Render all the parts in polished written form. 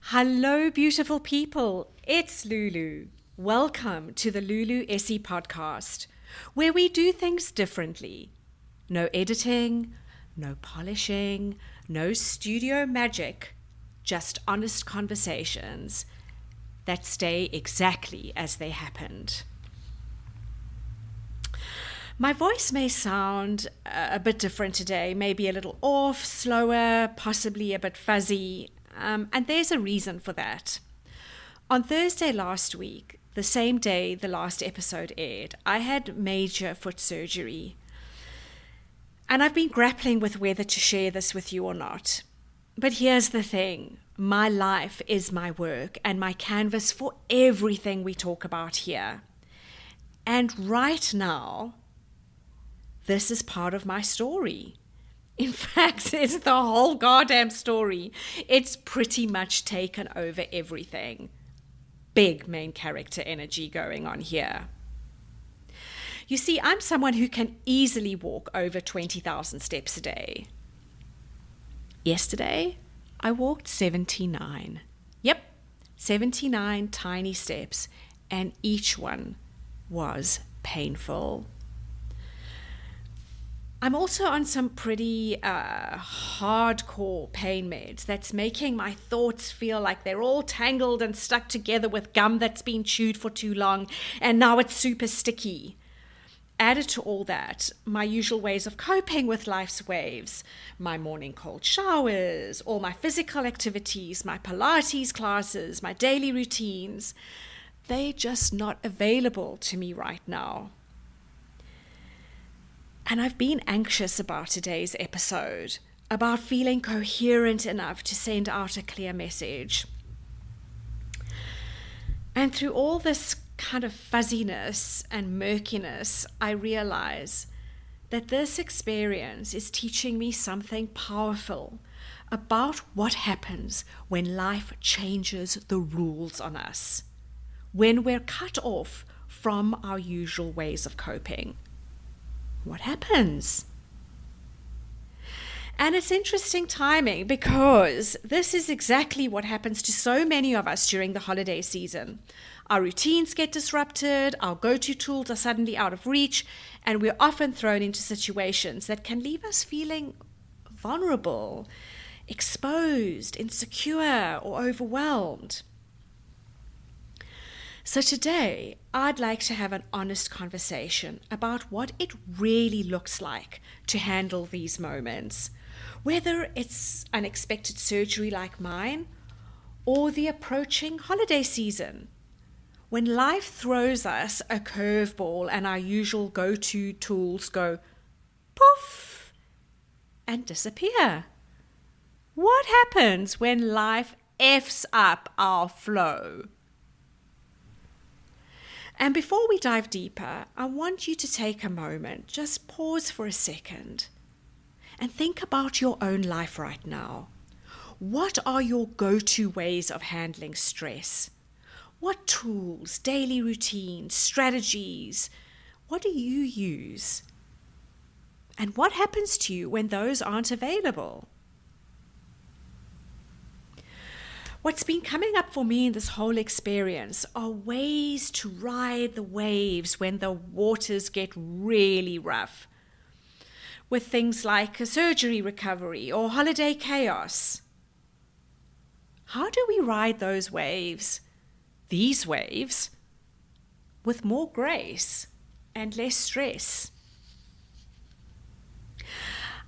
Hello, beautiful people. It's Lulu. Welcome to the Lulu Essie podcast, where we do things differently. No editing, no polishing, no studio magic, just honest conversations that stay exactly as they happened. My voice may sound a bit different today, maybe a little off, slower, possibly a bit fuzzy, and there's a reason for that. On Thursday last week, the same day the last episode aired, I had major foot surgery. And I've been grappling with whether to share this with you or not. But here's the thing. My life is my work and my canvas for everything we talk about here. And right now, this is part of my story. In fact, it's the whole goddamn story. It's pretty much taken over everything. Big main character energy going on here. You see, I'm someone who can easily walk over 20,000 steps a day. Yesterday, I walked 79. Yep, 79 tiny steps, and each one was painful. I'm also on some pretty hardcore pain meds that's making my thoughts feel like they're all tangled and stuck together with gum that's been chewed for too long, and now it's super sticky. Added to all that, my usual ways of coping with life's waves, my morning cold showers, all my physical activities, my Pilates classes, my daily routines, they're just not available to me right now. And I've been anxious about today's episode, about feeling coherent enough to send out a clear message. And through all this kind of fuzziness and murkiness, I realize that this experience is teaching me something powerful about what happens when life changes the rules on us, when we're cut off from our usual ways of coping. What happens? And it's interesting timing because this is exactly what happens to so many of us during the holiday season. Our routines get disrupted, our go-to tools are suddenly out of reach, and we're often thrown into situations that can leave us feeling vulnerable, exposed, insecure, or overwhelmed. So today, I'd like to have an honest conversation about what it really looks like to handle these moments, whether it's unexpected surgery like mine or the approaching holiday season, when life throws us a curveball and our usual go-to tools go poof and disappear. What happens when life F's up our flow? And before we dive deeper, I want you to take a moment, just pause for a second, and think about your own life right now. What are your go-to ways of handling stress? What tools, daily routines, strategies, what do you use? And what happens to you when those aren't available? What's been coming up for me in this whole experience are ways to ride the waves when the waters get really rough, with things like a surgery recovery or holiday chaos. How do we ride those waves, these waves, with more grace and less stress?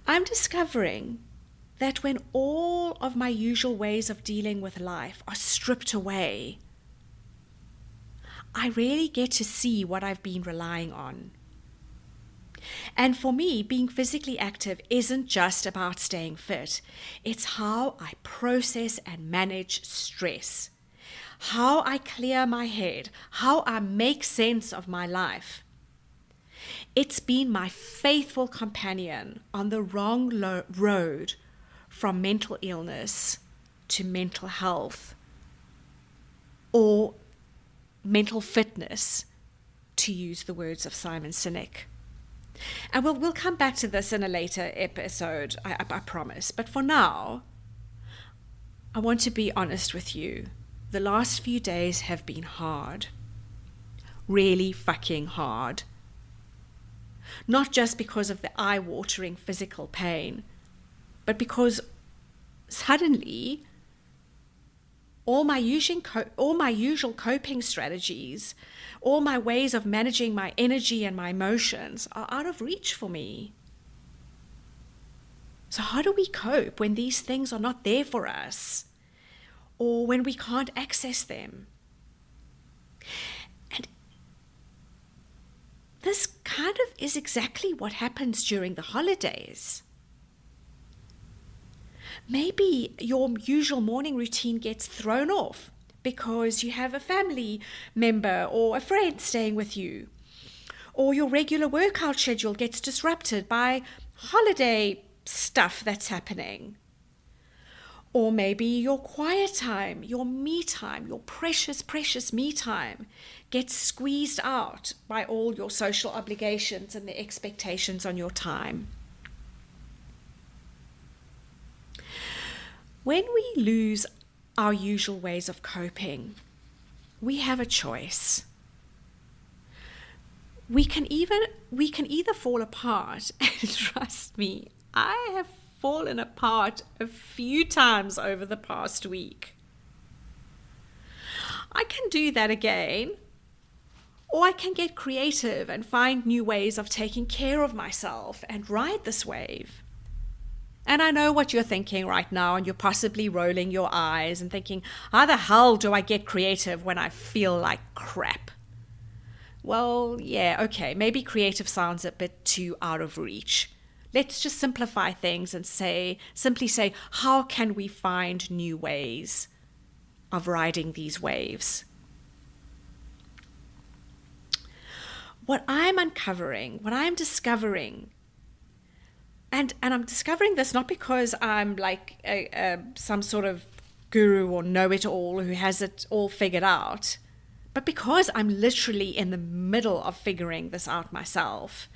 I'm discovering that when all of my usual ways of dealing with life are stripped away, I really get to see what I've been relying on. And for me, being physically active isn't just about staying fit. It's how I process and manage stress, how I clear my head, how I make sense of my life. It's been my faithful companion on the wrong road from mental illness to mental health, or mental fitness, to use the words of Simon Sinek. And we'll come back to this in a later episode, I promise. But for now, I want to be honest with you. The last few days have been hard. Really fucking hard. Not just because of the eye-watering physical pain, but because suddenly all my usual coping strategies, all my ways of managing my energy and my emotions are out of reach for me. So how do we cope when these things are not there for us, or when we can't access them? And this kind of is exactly what happens during the holidays. Maybe your usual morning routine gets thrown off because you have a family member or a friend staying with you, or your regular workout schedule gets disrupted by holiday stuff that's happening. Or maybe your quiet time, your me time, your precious, precious me time gets squeezed out by all your social obligations and the expectations on your time. When we lose our usual ways of coping, we have a choice. We can either fall apart, and trust me, I have fallen apart a few times over the past week. I can do that again, or I can get creative and find new ways of taking care of myself and ride this wave. And I know what you're thinking right now, and you're possibly rolling your eyes and thinking, how the hell do I get creative when I feel like crap? Well, yeah, okay, maybe creative sounds a bit too out of reach. Let's just simplify things and simply say, how can we find new ways of riding these waves? What I'm uncovering, what I'm discovering, and I'm discovering this not because I'm like some sort of guru or know-it-all who has it all figured out, but because I'm literally in the middle of figuring this out myself.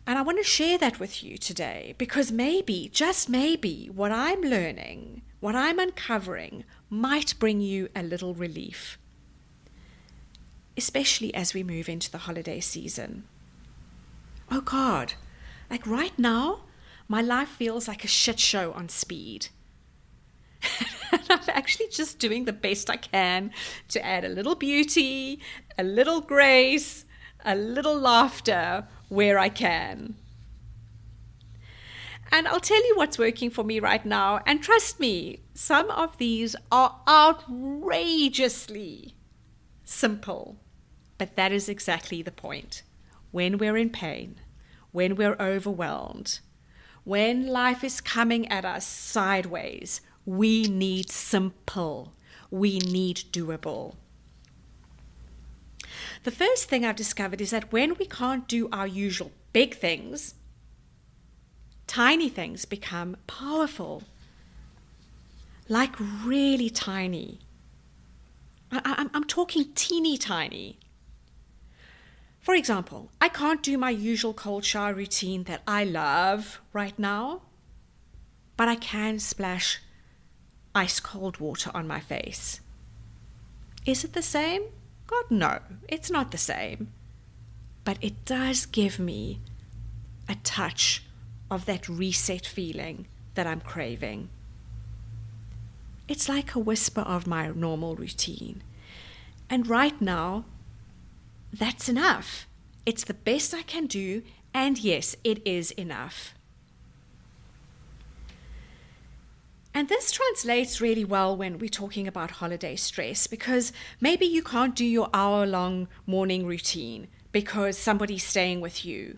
And I want to share that with you today, because maybe, just maybe, what I'm learning, what I'm uncovering, might bring you a little relief, especially as we move into the holiday season. Oh God, like right now, my life feels like a shit show on speed. And I'm actually just doing the best I can to add a little beauty, a little grace, a little laughter where I can. And I'll tell you what's working for me right now. And trust me, some of these are outrageously simple. But that is exactly the point. When we're in pain, when we're overwhelmed, when life is coming at us sideways, we need simple. We need doable. The first thing I've discovered is that when we can't do our usual big things, tiny things become powerful. Like really tiny. I'm talking teeny tiny. For example, I can't do my usual cold shower routine that I love right now, but I can splash ice cold water on my face. Is it the same? God, no, it's not the same. But it does give me a touch of that reset feeling that I'm craving. It's like a whisper of my normal routine. And right now, that's enough. It's the best I can do, and yes, it is enough. And this translates really well when we're talking about holiday stress, because maybe you can't do your hour-long morning routine because somebody's staying with you.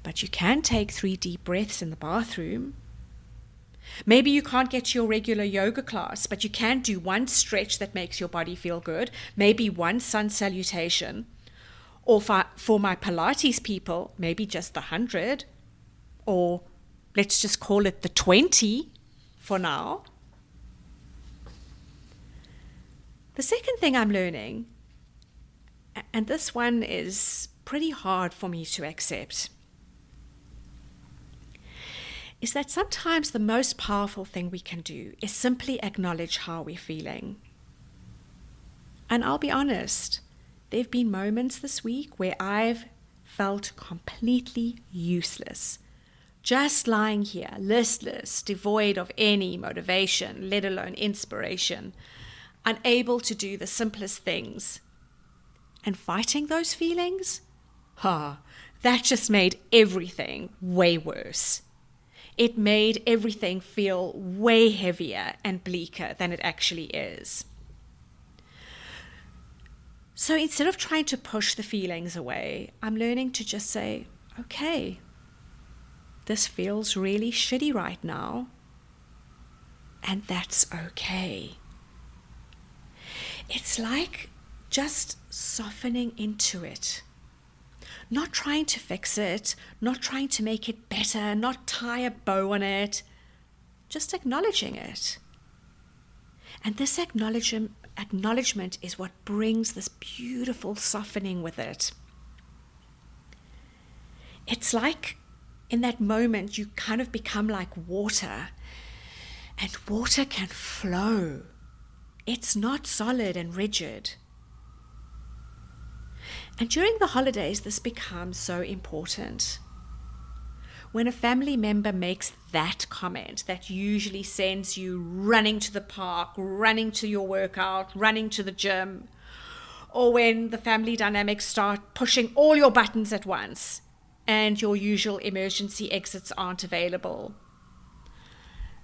But you can take 3 deep breaths in the bathroom. Maybe you can't get to your regular yoga class, but you can do one stretch that makes your body feel good, maybe one sun salutation. Or for my Pilates people, maybe just the 100, or let's just call it the 20 for now. The second thing I'm learning, and this one is pretty hard for me to accept, is that sometimes the most powerful thing we can do is simply acknowledge how we're feeling. And I'll be honest, there have been moments this week where I've felt completely useless. Just lying here, listless, devoid of any motivation, let alone inspiration, unable to do the simplest things. And fighting those feelings? That just made everything way worse. It made everything feel way heavier and bleaker than it actually is. So instead of trying to push the feelings away, I'm learning to just say, okay, this feels really shitty right now, and that's okay. It's like just softening into it. Not trying to fix it, not trying to make it better, not tie a bow on it, just acknowledging it. And this acknowledgement is what brings this beautiful softening with it. It's like in that moment you kind of become like water, and water can flow. It's not solid and rigid. And during the holidays, this becomes so important. When a family member makes that comment that usually sends you running to the park, running to your workout, running to the gym, or when the family dynamics start pushing all your buttons at once and your usual emergency exits aren't available.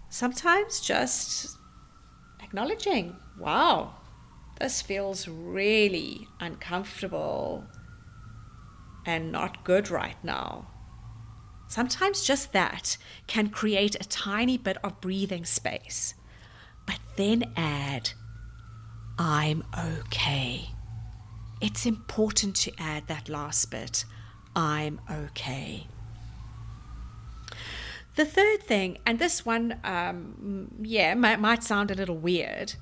Sometimes just acknowledging, wow, this feels really uncomfortable and not good right now. Sometimes just that can create a tiny bit of breathing space, but then add, I'm okay. It's important to add that last bit, I'm okay. The third thing, and this one, might sound a little weird,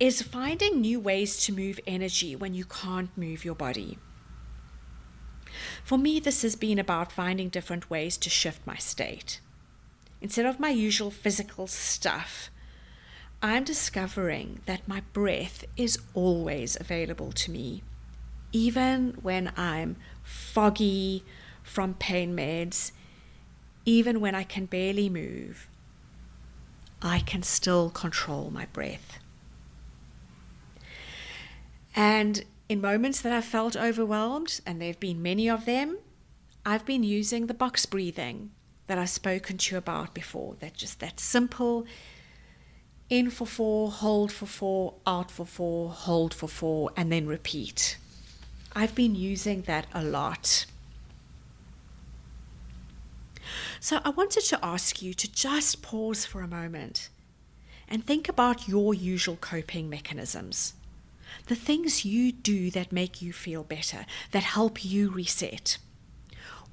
is finding new ways to move energy when you can't move your body. For me, this has been about finding different ways to shift my state. Instead of my usual physical stuff, I'm discovering that my breath is always available to me. Even when I'm foggy from pain meds, even when I can barely move, I can still control my breath. And in moments that I've felt overwhelmed, and there have been many of them, I've been using the box breathing that I've spoken to you about before. That simple in for 4, hold for 4, out for 4, hold for 4, and then repeat. I've been using that a lot. So I wanted to ask you to just pause for a moment and think about your usual coping mechanisms. The things you do that make you feel better, that help you reset.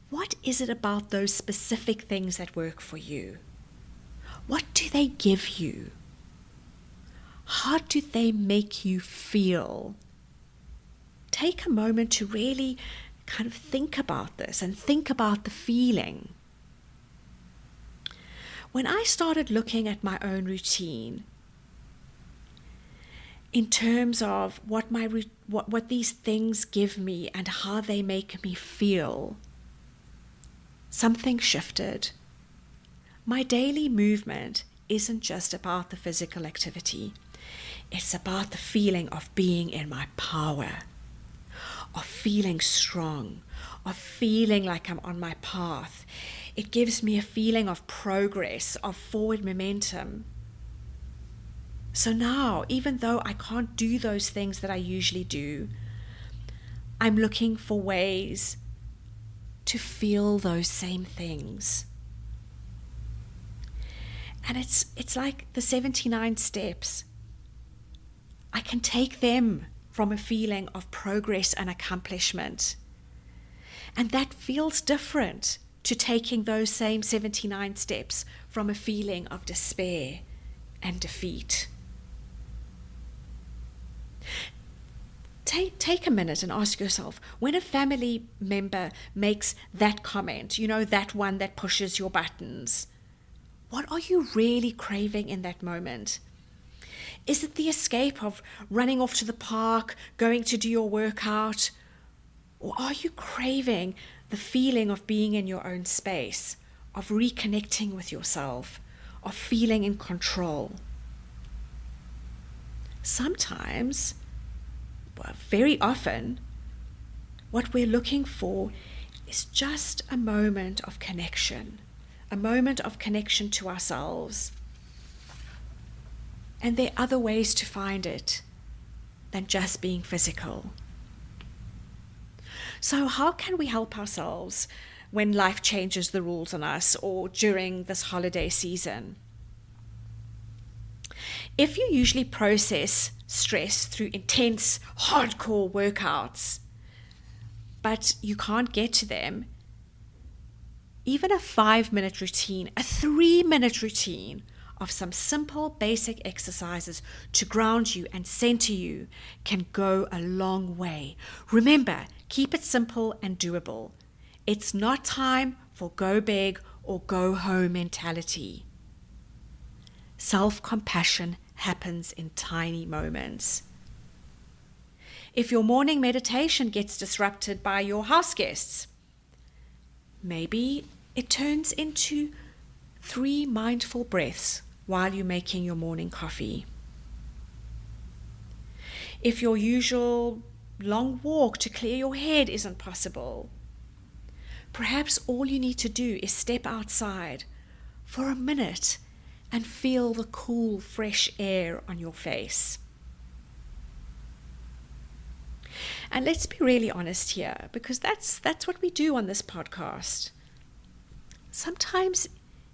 What is it about those specific things that work for you? What do they give you? How do they make you feel? Take a moment to really kind of think about this and think about the feeling. When I started looking at my own routine, in terms of what these things give me and how they make me feel, something shifted. My daily movement isn't just about the physical activity. It's about the feeling of being in my power, of feeling strong, of feeling like I'm on my path. It gives me a feeling of progress, of forward momentum. So now, even though I can't do those things that I usually do, I'm looking for ways to feel those same things. And it's like the 79 steps. I can take them from a feeling of progress and accomplishment. And that feels different to taking those same 79 steps from a feeling of despair and defeat. take a minute and ask yourself, when a family member makes that comment, that one that pushes your buttons, what are you really craving in that moment? Is it the escape of running off to the park, going to do your workout? Or are you craving the feeling of being in your own space, of reconnecting with yourself, of feeling in control? Sometimes, very often, what we're looking for is just a moment of connection to ourselves. And there are other ways to find it than just being physical. So how can we help ourselves when life changes the rules on us or during this holiday season? If you usually process stress through intense, hardcore workouts, but you can't get to them, even a 5-minute routine, a 3-minute routine of some simple basic exercises to ground you and center you can go a long way. Remember, keep it simple and doable. It's not time for go big or go home mentality. Self-compassion happens in tiny moments. If your morning meditation gets disrupted by your house guests, maybe it turns into 3 mindful breaths while you're making your morning coffee. If your usual long walk to clear your head isn't possible, perhaps all you need to do is step outside for a minute and feel the cool, fresh air on your face. And let's be really honest here, because that's what we do on this podcast. Sometimes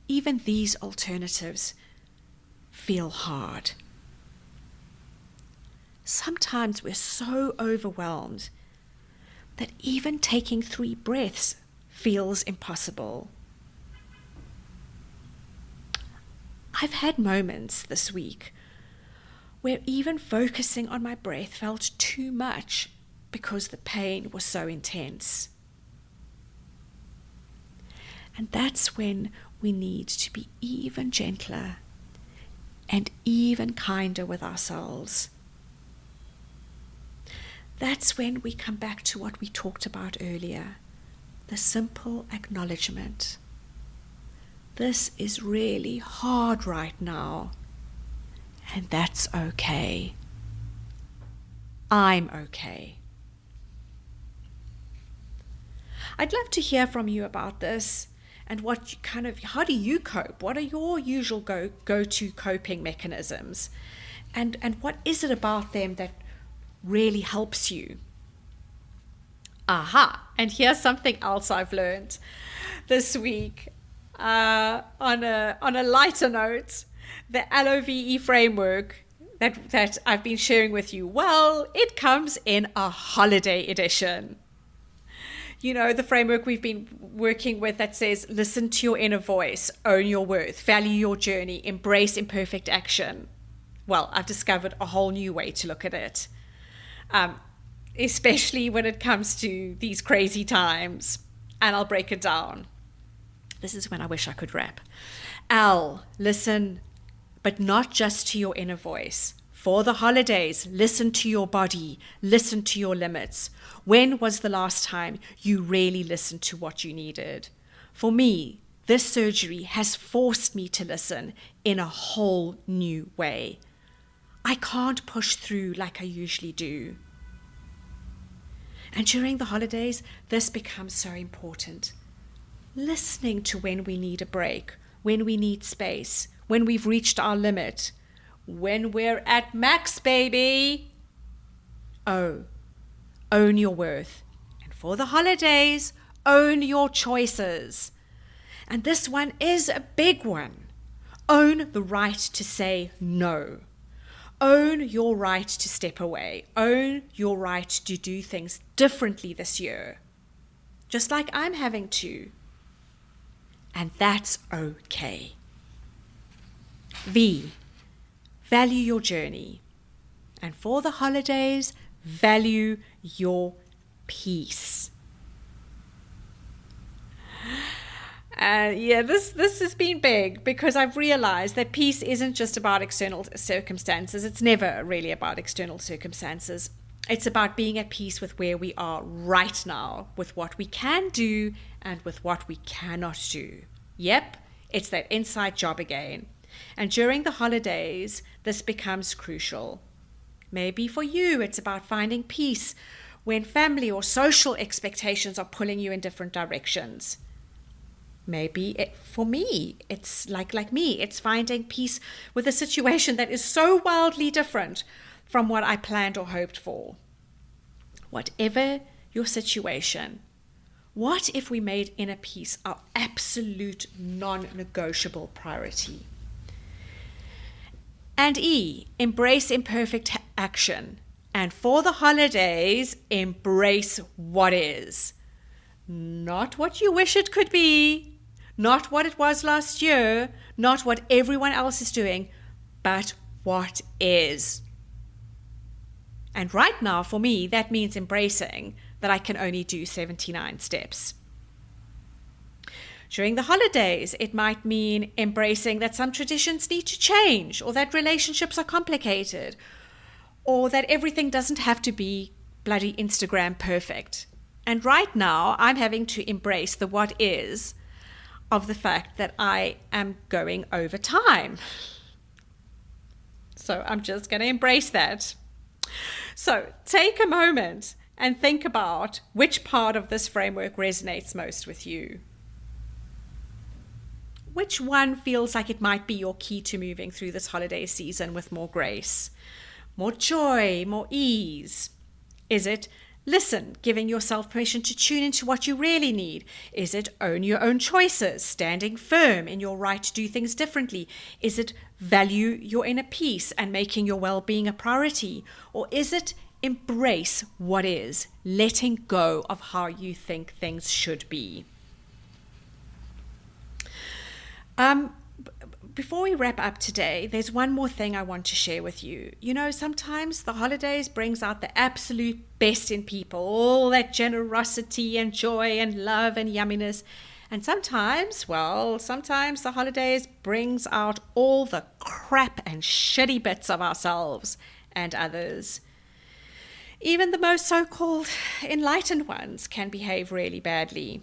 even these alternatives feel hard. Sometimes we're so overwhelmed that even taking 3 breaths feels impossible. I've had moments this week where even focusing on my breath felt too much because the pain was so intense. And that's when we need to be even gentler and even kinder with ourselves. That's when we come back to what we talked about earlier, the simple acknowledgement. This is really hard right now, and that's okay. I'm okay. I'd love to hear from you about this and how do you cope? What are your usual go-to coping mechanisms? And what is it about them that really helps you? And here's something else I've learned this week. On a lighter note, the LOVE framework that I've been sharing with you, well, it comes in a holiday edition. The framework we've been working with that says, listen to your inner voice, own your worth, value your journey, embrace imperfect action. Well, I've discovered a whole new way to look at it, especially when it comes to these crazy times. And I'll break it down. This is when I wish I could rap. L, listen, but not just to your inner voice. For the holidays, listen to your body, listen to your limits. When was the last time you really listened to what you needed? For me, this surgery has forced me to listen in a whole new way. I can't push through like I usually do. And during the holidays, this becomes so important. Listening to when we need a break, when we need space, when we've reached our limit, when we're at max, baby. Oh, own your worth. And for the holidays, own your choices. And this one is a big one. Own the right to say no. Own your right to step away. Own your right to do things differently this year, just like I'm having to. And that's okay. V, value your journey. And for the holidays, value your peace. This has been big because I've realized that peace isn't just about external circumstances. It's never really about external circumstances. It's about being at peace with where we are right now, with what we can do and with what we cannot do. Yep, it's that inside job again. And during the holidays, this becomes crucial. Maybe for you, it's about finding peace when family or social expectations are pulling you in different directions. Maybe for me, it's like me, it's finding peace with a situation that is so wildly different from what I planned or hoped for. Whatever your situation, what if we made inner peace our absolute non-negotiable priority? And E, embrace imperfect action. And for the holidays, embrace what is. Not what you wish it could be, not what it was last year, not what everyone else is doing, but what is. And right now, for me, that means embracing that I can only do 79 steps. During the holidays, it might mean embracing that some traditions need to change, or that relationships are complicated, or that everything doesn't have to be bloody Instagram perfect. And right now, I'm having to embrace the what is of the fact that I am going over time. So I'm just going to embrace that. So take a moment and think about which part of this framework resonates most with you. Which one feels like it might be your key to moving through this holiday season with more grace, more joy, more ease? Is it listen, giving yourself permission to tune into what you really need? Is it own your own choices, standing firm in your right to do things differently? Is it value your inner peace and making your well-being a priority? Or is it embrace what is, letting go of how you think things should be? Before we wrap up today, there's one more thing I want to share with you. You know, sometimes the holidays brings out the absolute best in people, all that generosity and joy and love and yumminess. And sometimes the holidays brings out all the crap and shitty bits of ourselves and others. Even the most so-called enlightened ones can behave really badly.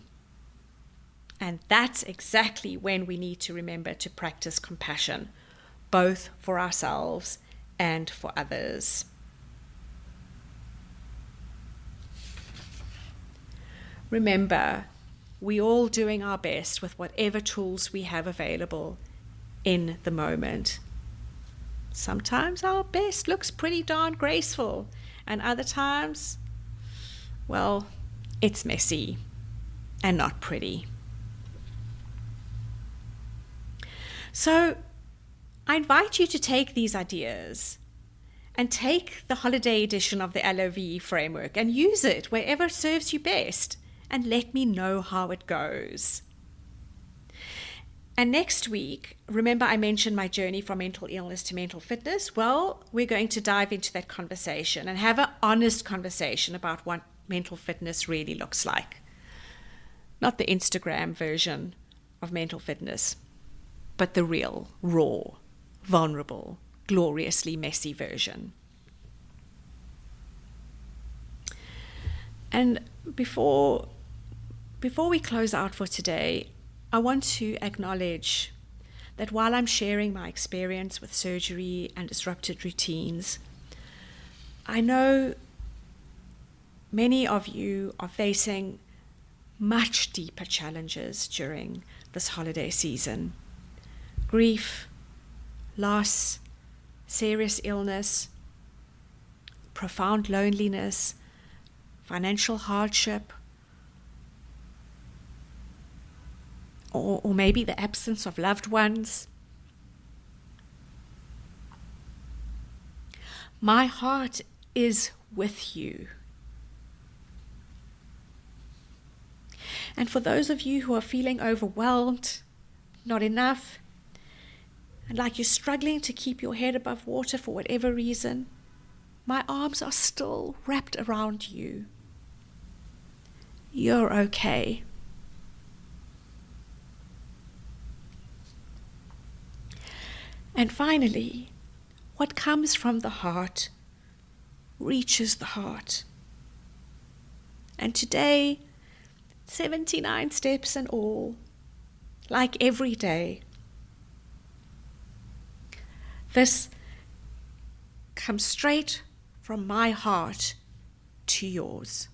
And that's exactly when we need to remember to practice compassion, both for ourselves and for others. Remember, we're all doing our best with whatever tools we have available in the moment. Sometimes our best looks pretty darn graceful, and other times, well, it's messy and not pretty. So I invite you to take these ideas and take the holiday edition of the LOV framework and use it wherever serves you best, and let me know how it goes. And next week, remember I mentioned my journey from mental illness to mental fitness? Well, we're going to dive into that conversation and have an honest conversation about what mental fitness really looks like. Not the Instagram version of mental fitness, but the real, raw, vulnerable, gloriously messy version. And before we close out for today, I want to acknowledge that while I'm sharing my experience with surgery and disrupted routines, I know many of you are facing much deeper challenges during this holiday season. Grief, loss, serious illness, profound loneliness, financial hardship, or maybe the absence of loved ones. My heart is with you. And for those of you who are feeling overwhelmed, not enough, and like you're struggling to keep your head above water for whatever reason, My arms are still wrapped around you. You're okay. And finally, what comes from the heart reaches the heart. And today, 79 steps in all, like every day. This comes straight from my heart to yours.